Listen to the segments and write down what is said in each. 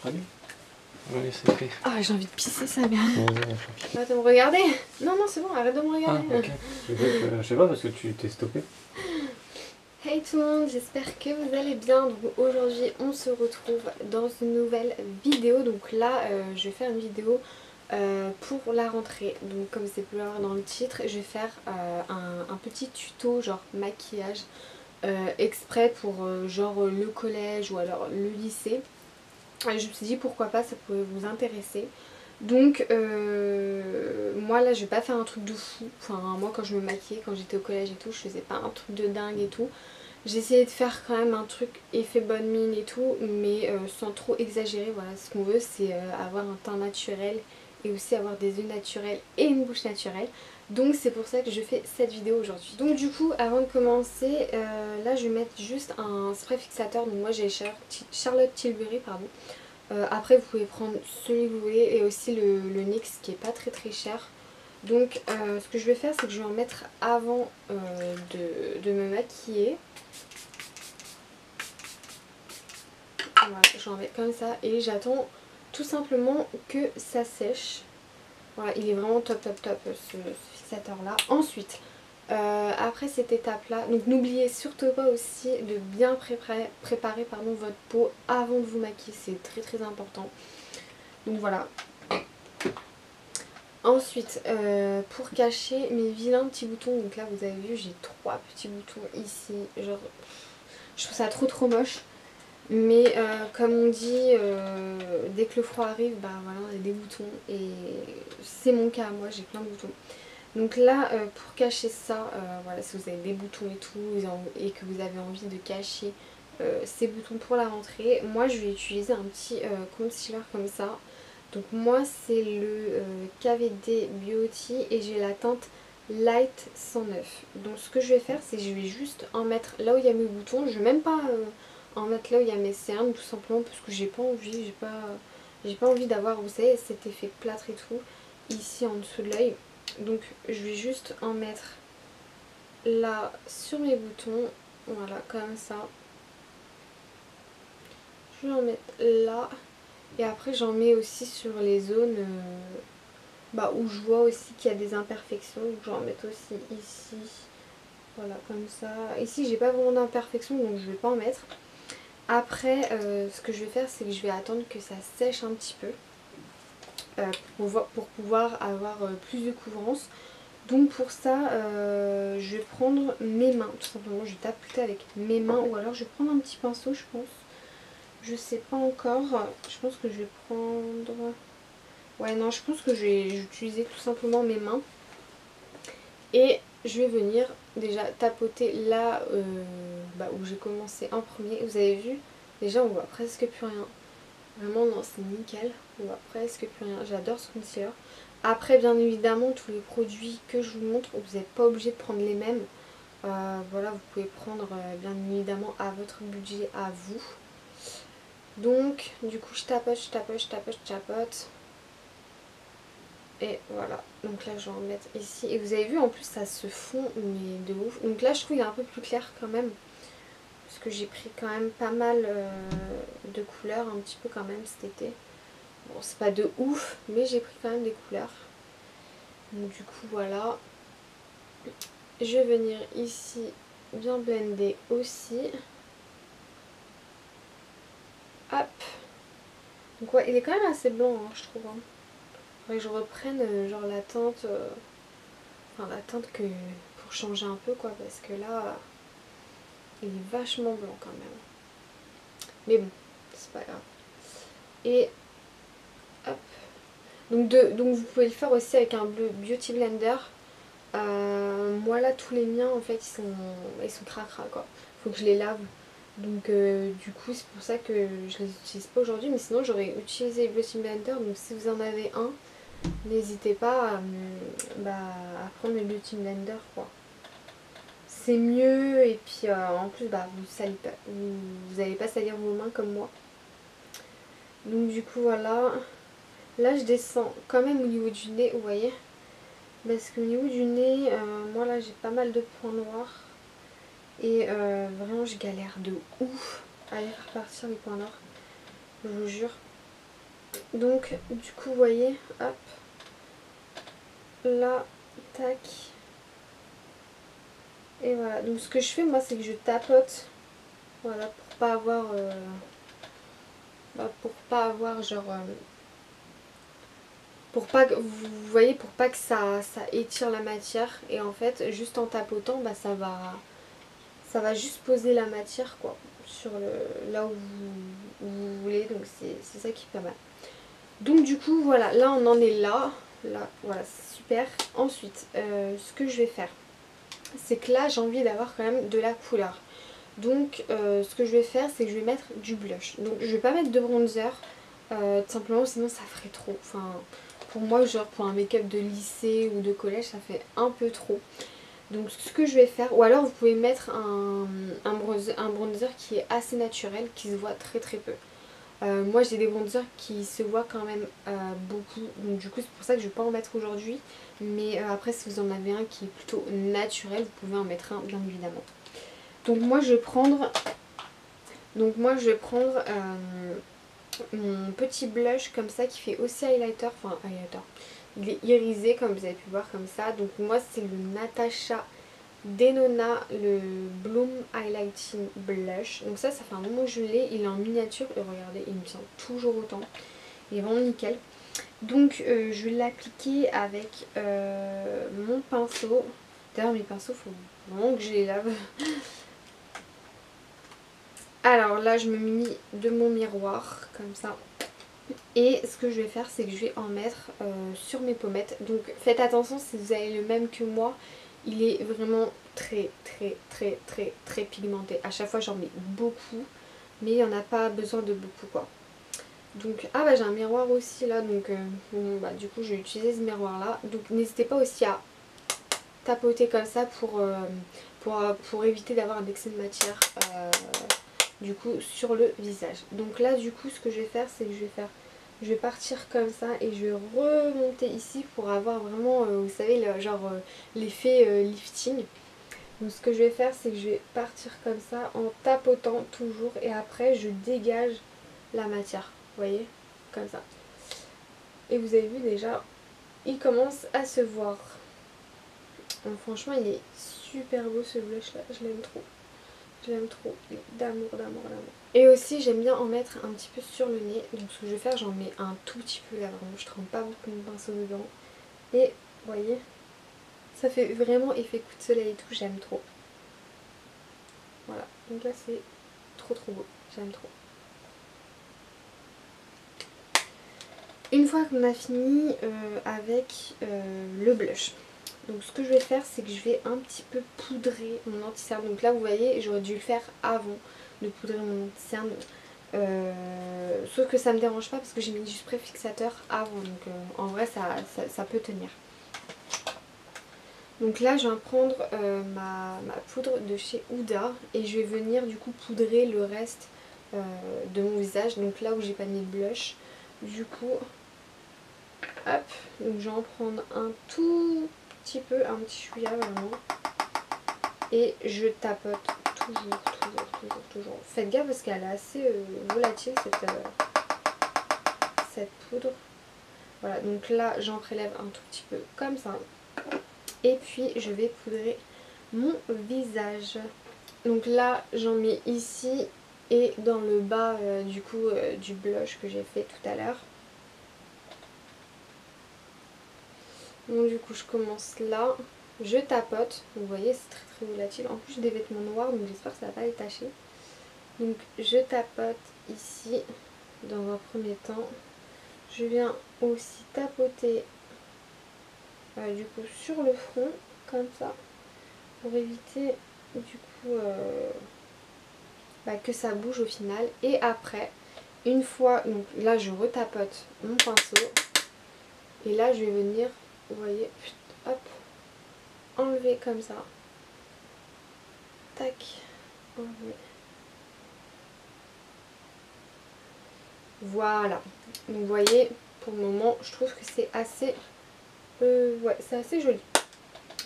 Allez. Allez, c'est fait. Ah, j'ai envie de pisser ça, bien. Ouais, Arrête de me regarder. Non, non, c'est bon, arrête de me regarder. ah, ok. Je sais pas parce que tu t'es stoppé. Hey tout le monde, j'espère que vous allez bien. Donc aujourd'hui on se retrouve dans une nouvelle vidéo. Donc là je vais faire une vidéo pour la rentrée. Donc comme c'est pu voir dans le titre, je vais faire un petit tuto genre maquillage exprès pour genre le collège ou alors le lycée. Et je me suis dit pourquoi pas, ça pourrait vous intéresser. Donc moi là je vais pas faire un truc de fou. Enfin moi quand je me maquillais, quand j'étais au collège et tout, je faisais pas un truc de dingue et tout. J'ai essayé de faire quand même un truc effet bonne mine et tout, mais sans trop exagérer. Voilà, ce qu'on veut c'est avoir un teint naturel et aussi avoir des yeux naturels et une bouche naturelle. Donc c'est pour ça que je fais cette vidéo aujourd'hui. Donc du coup avant de commencer, là je vais mettre juste un spray fixateur. Donc moi j'ai Charlotte Tilbury pardon. Après vous pouvez prendre celui que vous voulez et aussi le NYX qui est pas très cher. Donc ce que je vais faire c'est que je vais en mettre avant de me maquiller. Voilà, j'en mets comme ça et j'attends tout simplement que ça sèche. Voilà, il est vraiment top ce fixateur là. Ensuite, après cette étape là, donc n'oubliez surtout pas aussi de bien préparer votre peau avant de vous maquiller, c'est très important. Donc voilà. Ensuite, pour cacher mes vilains petits boutons, donc là vous avez vu j'ai 3 petits boutons ici, genre je trouve ça trop moche. Mais comme on dit, dès que le froid arrive, bah voilà, on a des boutons et c'est mon cas, moi j'ai plein de boutons. Donc là, pour cacher ça, voilà, si vous avez des boutons et tout et que vous avez envie de cacher ces boutons pour la rentrée, moi je vais utiliser un petit concealer comme ça. Donc moi c'est le KVD Beauty et j'ai la teinte Light 109. Donc ce que je vais faire c'est que je vais juste en mettre là où il y a mes boutons, je vais même pas en mettre là où il y a mes cernes tout simplement parce que j'ai pas envie, j'ai pas envie d'avoir, vous savez, cet effet plâtre et tout ici en dessous de l'œil. Donc je vais juste en mettre là sur mes boutons, voilà comme ça. Je vais en mettre là et après j'en mets aussi sur les zones où je vois aussi qu'il y a des imperfections, donc j'en mets aussi ici, voilà comme ça. Ici j'ai pas vraiment d'imperfections donc je vais pas en mettre. Après ce que je vais faire c'est que je vais attendre que ça sèche un petit peu pour pouvoir avoir plus de couvrance. Donc pour ça je vais prendre mes mains tout simplement, je vais tapoter avec mes mains ou alors je vais prendre un petit pinceau je pense. Je sais pas encore, je pense que je vais prendre... Ouais non, je pense que je vais utiliser tout simplement mes mains. Et je vais venir déjà tapoter là où j'ai commencé en premier. Vous avez vu, déjà on voit presque plus rien. Vraiment non, c'est nickel, on voit presque plus rien. J'adore ce concealer. Après bien évidemment tous les produits que je vous montre, vous n'êtes pas obligé de prendre les mêmes. Voilà, vous pouvez prendre bien évidemment à votre budget, à vous. Donc du coup je tapote. Et voilà, donc là je vais en mettre ici. Et vous avez vu en plus ça se fond mais de ouf. Donc là je trouve qu'il est un peu plus clair quand même. Parce que j'ai pris quand même pas mal de couleurs un petit peu quand même cet été. Bon c'est pas de ouf mais j'ai pris quand même des couleurs. Donc du coup voilà. Je vais venir ici bien blender aussi. Hop. Donc ouais il est quand même assez blanc hein, je trouve. Hein. Faudrait que je reprenne genre la teinte, enfin la teinte que pour changer un peu quoi parce que là il est vachement blanc quand même. Mais bon, c'est pas grave. Et hop. Donc vous pouvez le faire aussi avec un Beauty Blender. Moi là tous les miens en fait ils sont cracra quoi. Faut que je les lave. Donc du coup c'est pour ça que je les utilise pas aujourd'hui. Mais sinon j'aurais utilisé le Beauty Blender. Donc si vous en avez un, n'hésitez pas à prendre le Beauty Blender quoi. C'est mieux et puis en plus vous n'allez pas salir vos mains comme moi. Donc du coup voilà. Là je descends quand même au niveau du nez, vous voyez. Parce qu'au niveau du nez, moi là j'ai pas mal de points noirs. Et vraiment je galère de ouf à les faire partir les points noirs. Je vous jure. Donc du coup vous voyez, hop, là, tac. Et voilà, donc ce que je fais moi c'est que je tapote, voilà, pour pas avoir genre pour pas que vous voyez, pour pas que ça étire la matière. Et en fait juste en tapotant ça va juste poser la matière quoi sur là où vous voulez, donc c'est ça qui est pas mal. Donc du coup voilà, là on en est là voilà, c'est super. Ensuite ce que je vais faire, c'est que là j'ai envie d'avoir quand même de la couleur. Donc ce que je vais faire, c'est que je vais mettre du blush. Donc je vais pas mettre de bronzer, tout simplement sinon ça ferait trop. Enfin pour moi, genre pour un make-up de lycée ou de collège, ça fait un peu trop. Donc ce que je vais faire, ou alors vous pouvez mettre un bronzer qui est assez naturel, qui se voit très très peu. Moi j'ai des bronzers qui se voient quand même beaucoup, donc du coup c'est pour ça que je ne vais pas en mettre aujourd'hui. Mais après si vous en avez un qui est plutôt naturel, vous pouvez en mettre un bien évidemment. Donc moi je vais prendre, mon petit blush comme ça qui fait aussi highlighter, enfin highlighter. Il est irisé comme vous avez pu voir comme ça. Donc moi c'est le Natasha Denona, le Bloom Highlighting Blush. Donc ça fait un moment que je l'ai, il est en miniature et regardez, il me tient toujours autant. Il est vraiment nickel. Donc je vais l'appliquer avec mon pinceau. D'ailleurs mes pinceaux, il faut vraiment que je les lave. Alors là je me munis de mon miroir comme ça. Et ce que je vais faire, c'est que je vais en mettre sur mes pommettes. Donc faites attention si vous avez le même que moi. Il est vraiment très pigmenté. À chaque fois j'en mets beaucoup, mais il n'y en a pas besoin de beaucoup quoi. Donc ah bah j'ai un miroir aussi là, donc bon, bah, du coup je vais utiliser ce miroir là. Donc n'hésitez pas aussi à tapoter comme ça pour éviter d'avoir un excès de matière du coup sur le visage. Donc là du coup ce que je vais faire, c'est que je vais partir comme ça et je vais remonter ici pour avoir vraiment, vous savez, l'effet lifting. Donc ce que je vais faire, c'est que je vais partir comme ça en tapotant toujours et après je dégage la matière, vous voyez, comme ça. Et vous avez vu déjà, il commence à se voir. Donc, franchement il est super beau ce blush là, je l'aime trop. Je l'aime trop, d'amour. Et aussi j'aime bien en mettre un petit peu sur le nez. Donc ce que je vais faire, j'en mets un tout petit peu là, vraiment je trempe pas beaucoup mon pinceau dedans. Et vous voyez, ça fait vraiment effet coup de soleil et tout, j'aime trop. Voilà, donc là c'est trop beau, j'aime trop. Une fois qu'on a fini avec le blush, donc ce que je vais faire, c'est que je vais un petit peu poudrer mon anti-cerne. Donc là vous voyez, j'aurais dû le faire avant de poudrer mon anti-cerne. Sauf que ça me dérange pas parce que j'ai mis du spray fixateur avant. Donc en vrai ça peut tenir. Donc là je vais prendre ma poudre de chez Huda et je vais venir du coup poudrer le reste de mon visage. Donc là où j'ai pas mis de blush. Du coup, hop, donc je vais en prendre un tout petit peu, un petit chouïa vraiment. Et je tapote toujours. Faites gaffe parce qu'elle est assez volatile cette poudre. Voilà, donc là j'en prélève un tout petit peu comme ça. Et puis je vais poudrer mon visage. Donc là j'en mets ici et dans le bas du coup du blush que j'ai fait tout à l'heure. Donc du coup je commence là, je tapote, vous voyez c'est très volatile. En plus j'ai des vêtements noirs donc j'espère que ça va pas les tacher. Donc je tapote ici dans un premier temps. Je viens aussi tapoter du coup sur le front comme ça pour éviter du coup que ça bouge au final. Et après une fois, donc là je retapote mon pinceau et là je vais venir, vous voyez, hop, enlever comme ça, tac, enlever. Voilà, donc vous voyez, pour le moment je trouve que c'est assez ouais, c'est assez joli.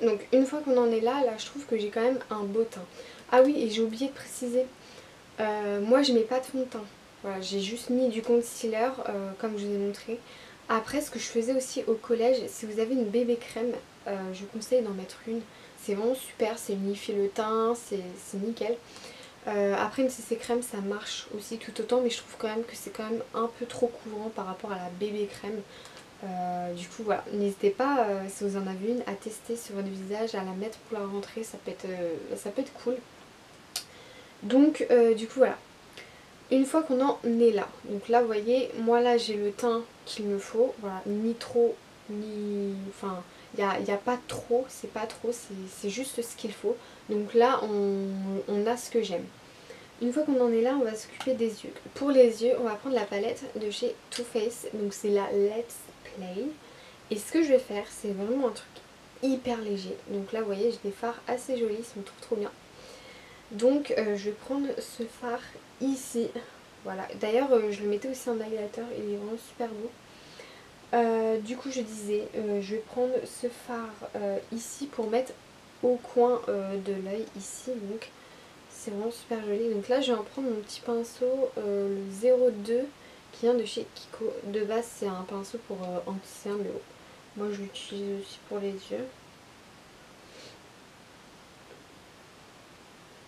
Donc une fois qu'on en est là je trouve que j'ai quand même un beau teint. Ah oui, et j'ai oublié de préciser, moi je mets pas de fond de teint. Voilà, j'ai juste mis du concealer comme je vous ai montré. Après, ce que je faisais aussi au collège, si vous avez une bébé crème, je vous conseille d'en mettre une. C'est vraiment super, c'est unifie le teint, c'est nickel. Après une CC crème ça marche aussi tout autant, mais je trouve quand même que c'est quand même un peu trop couvrant par rapport à la bébé crème. Du coup voilà, n'hésitez pas si vous en avez une à tester sur votre visage, à la mettre pour la rentrée, ça peut être cool. Donc du coup voilà, une fois qu'on en est là, donc là vous voyez, moi là j'ai le teint qu'il me faut, voilà, ni trop, ni... enfin, il n'y a pas trop, c'est pas trop, c'est juste ce qu'il faut. Donc là on a ce que j'aime. Une fois qu'on en est là, on va s'occuper des yeux. Pour les yeux, on va prendre la palette de chez Too Faced, donc c'est la Let's Play. Et ce que je vais faire, c'est vraiment un truc hyper léger. Donc là vous voyez, j'ai des fards assez jolis, ils sont trop bien. Donc je vais prendre ce fard ici, voilà. D'ailleurs je le mettais aussi en highlighter, il est vraiment super beau. Du coup je disais, je vais prendre ce fard ici pour mettre au coin de l'œil ici, donc c'est vraiment super joli. Donc là je vais en prendre mon petit pinceau, le 02 qui vient de chez Kiko. De base c'est un pinceau pour anti-cerne, mais bon, moi je l'utilise aussi pour les yeux.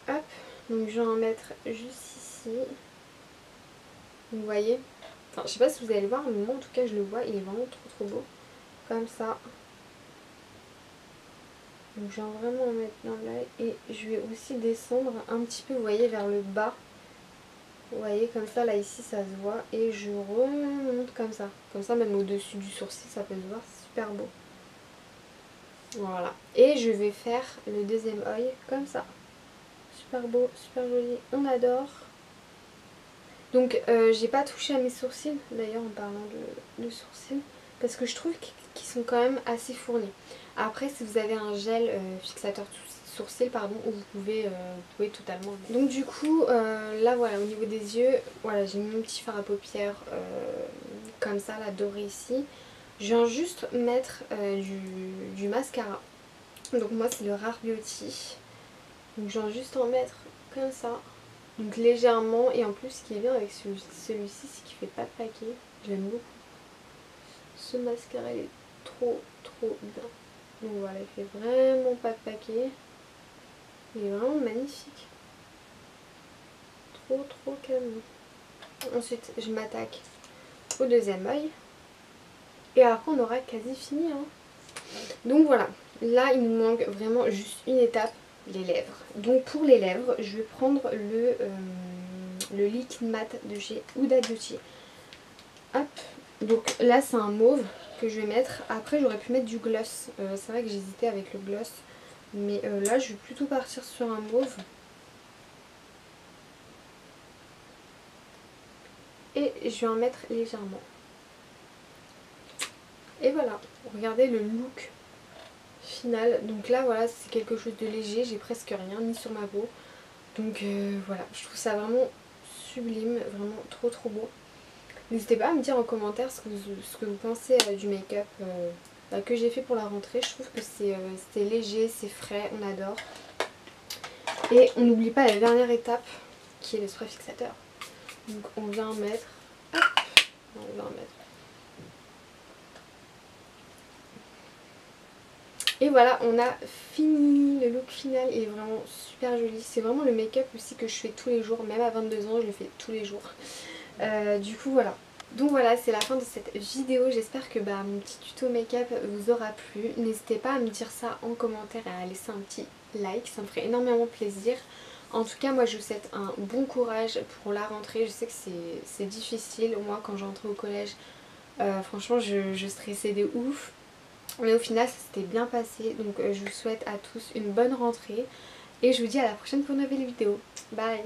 Hop, donc je vais en mettre juste ici. Vous voyez, enfin je sais pas si vous allez le voir, mais moi en tout cas je le vois, il est vraiment trop beau. Comme ça. Donc je vais vraiment en mettre dans l'œil et je vais aussi descendre un petit peu, vous voyez, vers le bas. Vous voyez, comme ça, là ici ça se voit, et je remonte comme ça. Comme ça même au-dessus du sourcil ça peut se voir, c'est super beau. Voilà, et je vais faire le deuxième œil comme ça. Super beau, super joli, on adore. Donc j'ai pas touché à mes sourcils d'ailleurs en parlant de sourcils, parce que je trouve qu'ils sont quand même assez fournis. Après si vous avez un gel fixateur sourcils pardon, vous pouvez totalement. Donc du coup là voilà, au niveau des yeux, voilà, j'ai mis mon petit fard à paupières comme ça, là doré ici. Je viens juste mettre du mascara. Donc moi c'est le Rare Beauty. Donc je viens juste en mettre comme ça. Donc légèrement, et en plus ce qui est bien avec celui-ci c'est qu'il fait pas de paquet, j'aime beaucoup. Ce mascara il est trop bien. Donc voilà, il fait vraiment pas de paquet. Il est vraiment magnifique. Trop canon. Ensuite je m'attaque au deuxième œil. Et après on aura quasi fini hein. Donc voilà, là il nous manque vraiment juste une étape, les lèvres. Donc pour les lèvres, je vais prendre le liquide mat de chez Huda Beauty. Hop, donc là c'est un mauve que je vais mettre. Après j'aurais pu mettre du gloss, c'est vrai que j'hésitais avec le gloss. Mais là je vais plutôt partir sur un mauve. Et je vais en mettre légèrement. Et voilà, regardez le look final. Donc là voilà, c'est quelque chose de léger, j'ai presque rien mis sur ma peau. Donc voilà, je trouve ça vraiment sublime, vraiment trop beau. N'hésitez pas à me dire en commentaire ce que vous pensez du make-up que j'ai fait pour la rentrée. Je trouve que c'est léger, c'est frais, on adore. Et on n'oublie pas la dernière étape qui est le spray fixateur. Donc on vient en mettre. Hop, on vient en mettre. Et voilà, on a fini. Le look final il est vraiment super joli. C'est vraiment le make-up aussi que je fais tous les jours. Même à 22 ans je le fais tous les jours. Du coup voilà. Donc voilà, c'est la fin de cette vidéo. J'espère que mon petit tuto make-up vous aura plu. N'hésitez pas à me dire ça en commentaire et à laisser un petit like. Ça me ferait énormément plaisir. En tout cas moi je vous souhaite un bon courage pour la rentrée. Je sais que c'est difficile. Moi quand j'entrais au collège, franchement je stressais de ouf. Mais au final ça s'était bien passé. Donc je vous souhaite à tous une bonne rentrée. Et je vous dis à la prochaine pour une nouvelle vidéo. Bye.